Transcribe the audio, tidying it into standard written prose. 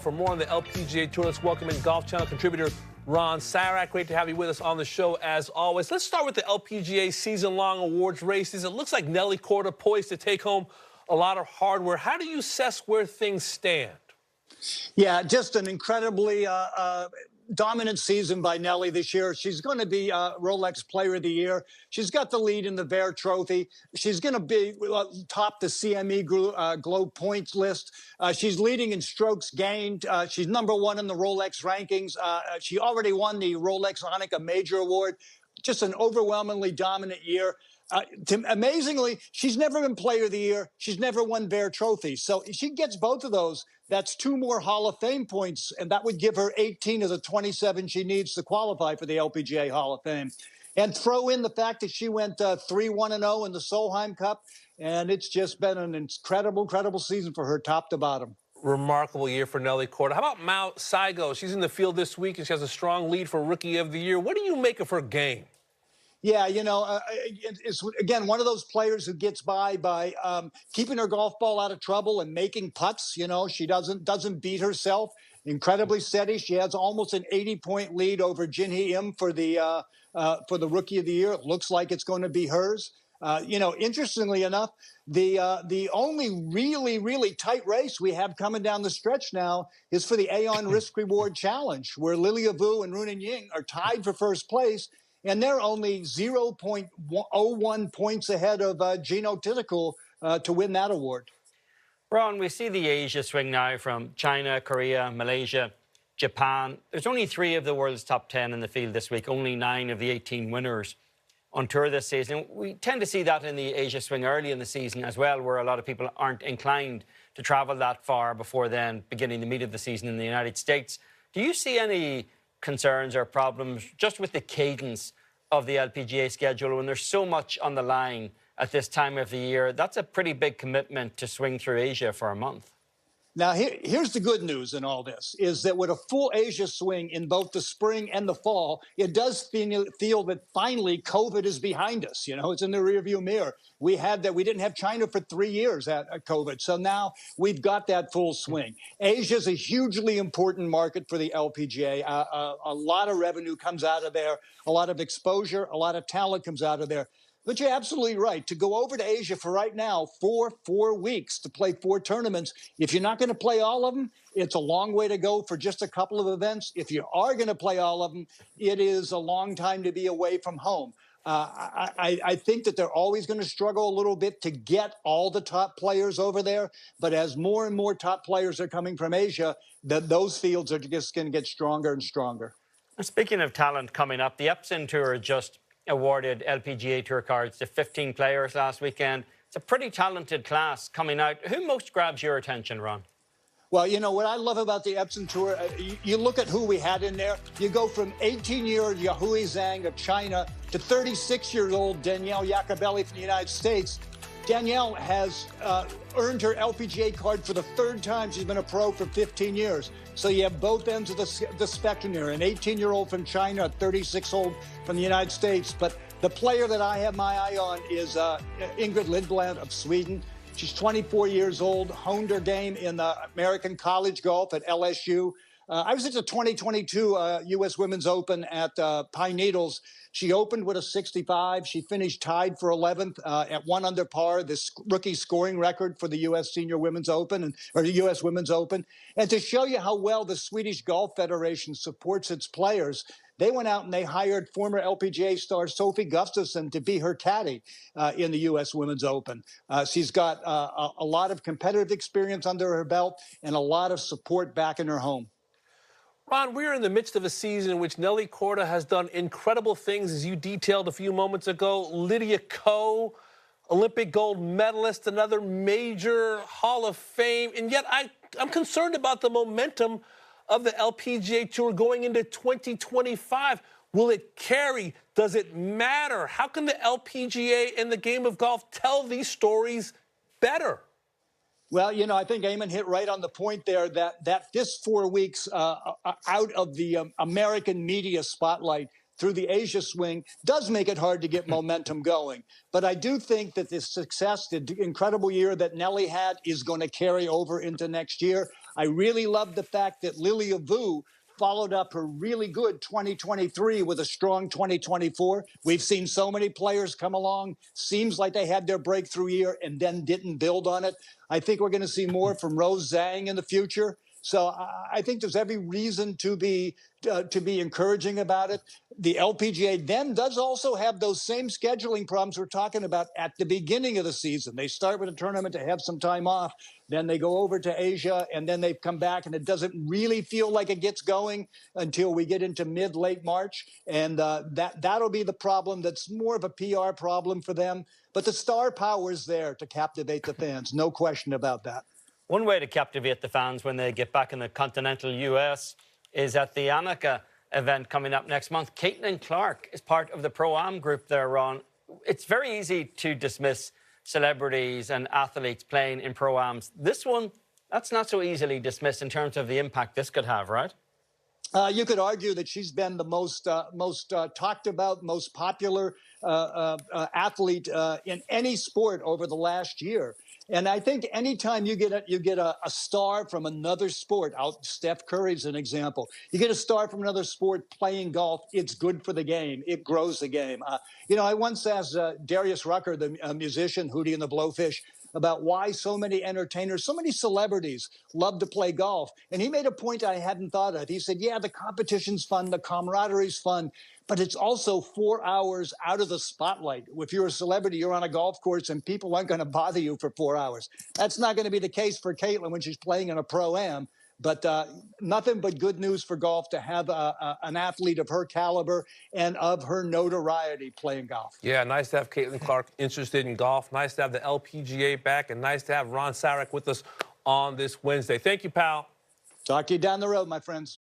For more on the LPGA Tour, let's welcome in Golf Channel contributor Ron Sirak. Great to have you with us on the show, as always. Let's start with the LPGA season-long awards races. It looks like Nelly Korda poised to take home a lot of hardware. How do you assess where things stand? Yeah, just an incredibly dominant season by Nelly this year. She's going to be Rolex Player of the Year. She's got the lead in the Bear Trophy. She's going to be top the CME Globe points list. She's leading in strokes gained. She's #1 in the Rolex rankings. She already won the Rolex Hanukkah Major Award. Just an overwhelmingly dominant year. Amazingly, she's never been Player of the Year. She's never won Bear Trophy. So if she gets both of those, that's 2 more Hall of Fame points, and that would give her 18 of the 27 she needs to qualify for the LPGA Hall of Fame. And throw in the fact that she went 3-1-0 in the Solheim Cup, and it's just been an incredible season for her, top to bottom. Remarkable year for Nelly Korda. How about Mao Saigo? She's in the field this week, and she has a strong lead for Rookie of the Year. What do you make of her game? Yeah, you know, it's, again, one of those players who gets by keeping her golf ball out of trouble and making putts. You know, she doesn't beat herself. Incredibly steady. She has almost an 80-point lead over Jinhee Im for the Rookie of the Year. It looks like it's going to be hers. You know, interestingly enough, the only really tight race we have coming down the stretch now is for the Aon Risk Reward Challenge, where Lilia Vu and Runen Ying are tied for first place. And they're only 0.01 points ahead of Gino Titicul to win that award. Ron, we see the Asia swing now from China, Korea, Malaysia, Japan. There's only 3 of the world's top 10 in the field this week, only 9 of the 18 winners on tour this season. We tend to see that in the Asia swing early in the season as well, where a lot of people aren't inclined to travel that far before then beginning the meat of the season in the United States. Do you see any concerns or problems just with the cadence of the LPGA schedule when there's so much on the line at this time of the year? That's a pretty big commitment to swing through Asia for a month. Now, here's the good news in all this, is that with a full Asia swing in both the spring and the fall, it does feel that finally COVID is behind us. You know, it's in the rearview mirror. We didn't have China for 3 years at COVID. So now we've got that full swing. Asia is a hugely important market for the LPGA. A lot of revenue comes out of there, a lot of exposure, a lot of talent comes out of there. But you're absolutely right. To go over to Asia for right now, 4 weeks to play 4 tournaments, if you're not going to play all of them, it's a long way to go for just a couple of events. If you are going to play all of them, it is a long time to be away from home. I think that they're always going to struggle a little bit to get all the top players over there. But as more and more top players are coming from Asia, those fields are just going to get stronger and stronger. And speaking of talent coming up, the Epson Tour just awarded LPGA Tour cards to 15 players last weekend. It's a pretty talented class coming out. Who most grabs your attention, Ron? Well, you know, what I love about the Epson Tour, you look at who we had in there. You go from 18-year-old Yahui Zhang of China to 36-year-old Danielle Jacobelli from the United States. Danielle has earned her LPGA card for the 3rd time. She's been a pro for 15 years. So you have both ends of the spectrum here, an 18-year-old from China, a 36-year-old from the United States. But the player that I have my eye on is Ingrid Lindblad of Sweden. She's 24 years old, honed her game in the American college golf at LSU. I was at the 2022 U.S. Women's Open at Pine Needles. She opened with a 65. She finished tied for 11th at 1 under par, this rookie scoring record for the U.S. Senior Women's Open or the U.S. Women's Open. And to show you how well the Swedish Golf Federation supports its players, they went out and they hired former LPGA star Sophie Gustafsson to be her caddy in the U.S. Women's Open. She's got a lot of competitive experience under her belt and a lot of support back in her home. Ron, we're in the midst of a season in which Nelly Korda has done incredible things, as you detailed a few moments ago. Lydia Ko, Olympic gold medalist, another major Hall of Fame. And yet I'm concerned about the momentum of the LPGA Tour going into 2025. Will it carry? Does it matter? How can the LPGA and the game of golf tell these stories better? Well, you know, I think Eamon hit right on the point there that this 4 weeks out of the American media spotlight through the Asia swing does make it hard to get momentum going. But I do think that the success, the incredible year that Nelly had, is going to carry over into next year. I really love the fact that Lilia Vu followed up her really good 2023 with a strong 2024. We've seen so many players come along, seems like they had their breakthrough year and then didn't build on it. I think we're going to see more from Rose Zhang in the future. So I think there's every reason to be encouraging about it. The LPGA then does also have those same scheduling problems we're talking about at the beginning of the season. They start with a tournament to have some time off, then they go over to Asia, and then they come back, and it doesn't really feel like it gets going until we get into late March, and that'll be the problem. That's more of a PR problem for them, but the star power is there to captivate the fans, no question about that. One way to captivate the fans when they get back in the continental US is at the Ameca event coming up next month. Caitlin Clark is part of the Pro-Am group there, Ron. It's very easy to dismiss celebrities and athletes playing in Pro-Ams. This one, that's not so easily dismissed in terms of the impact this could have, right? You could argue that she's been the most talked about, most popular athlete in any sport over the last year. And I think anytime you get a star from another sport, Steph Curry's an example. You get a star from another sport playing golf, it's good for the game. It grows the game. I once asked Darius Rucker, the musician, Hootie and the Blowfish, about why so many entertainers, so many celebrities love to play golf. And he made a point I hadn't thought of. He said, yeah, the competition's fun, the camaraderie's fun, but it's also 4 hours out of the spotlight. If you're a celebrity, you're on a golf course and people aren't going to bother you for 4 hours. That's not going to be the case for Caitlin when she's playing in a Pro-Am. But nothing but good news for golf to have an athlete of her caliber and of her notoriety playing golf. Yeah, nice to have Caitlin Clark interested in golf. Nice to have the LPGA back, and nice to have Ron Sirak with us on this Wednesday. Thank you, pal. Talk to you down the road, my friends.